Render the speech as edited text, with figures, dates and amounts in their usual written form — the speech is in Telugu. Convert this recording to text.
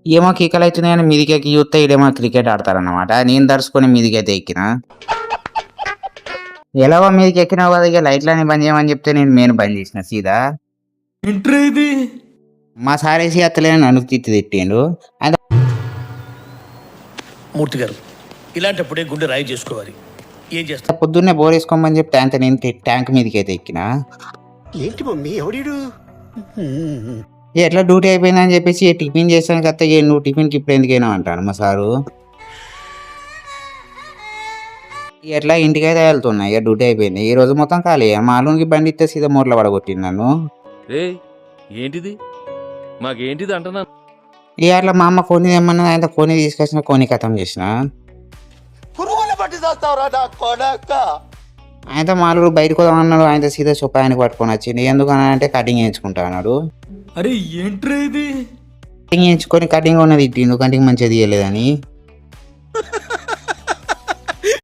ఏమో కీకలు అవుతున్నాయి కానీ మీదికెక్కి చూస్తే ఈడేమో క్రికెట్ ఆడతారన్నమాట. నేను దర్శకుని మీదికైతే ఎక్కిన. ఎలాగో మీదకి ఎక్కినావు కదా, ఇక లైట్లన్నీ బంద్ చేయమని చెప్తే నేను మెయిన్ బంద్ చేసిన సీదా. ఇది మా సారేసి అత్తలేని నన్ను తిట్టిండు. ఆయన మూర్తి గారు ఇలాంటప్పుడే గుండె రాయి చేసుకోవాలి. ఏం చేస్తా పొద్దున్నే బోర్ వేసుకోమని చెప్తే అంత నేను ట్యాంక్ మీదకి అయితే ఎక్కిన. ఏంటి మమ్మీ ఎవడీడు? ఎట్లా డ్యూటీ అయిపోయిందని చెప్పేసి టిఫిన్ చేస్తాను కదా, నువ్వు టిఫిన్కి ఇప్పుడు ఎందుకైనా అంటాను మా సారు. ఎట్లా ఇంటికైతే వెళ్తున్నా, ఇక డ్యూటీ అయిపోయింది. ఈ రోజు మొత్తం ఖాళీ. మా అల్లునికి బండి ఇస్తే సీదా మూరలో పడగొట్టింది నన్ను. ఏంటిది మాకేంటిది అంటున్నా. ఇక అట్లా మా అమ్మ కొన్ని ఏమన్నా ఆయన కొన్ని తీసుకొచ్చిన కొన్ని కథం చేసిన. ఆయనతో మా అల్లుడు బయటకు వదామన్నాడు. ఆయనతో సీదా చొప్ప ఆయనకు పట్టుకొని వచ్చింది. ఎందుకని అంటే కటింగ్ వేయించుకుంటా అన్నాడు. అరే ఏంట్రా ఇది? కటింగ్ వేయించుకొని కటింగ్ ఉన్నది ఇట్టిండు, కంటికి మంచిగా తీయలేదని.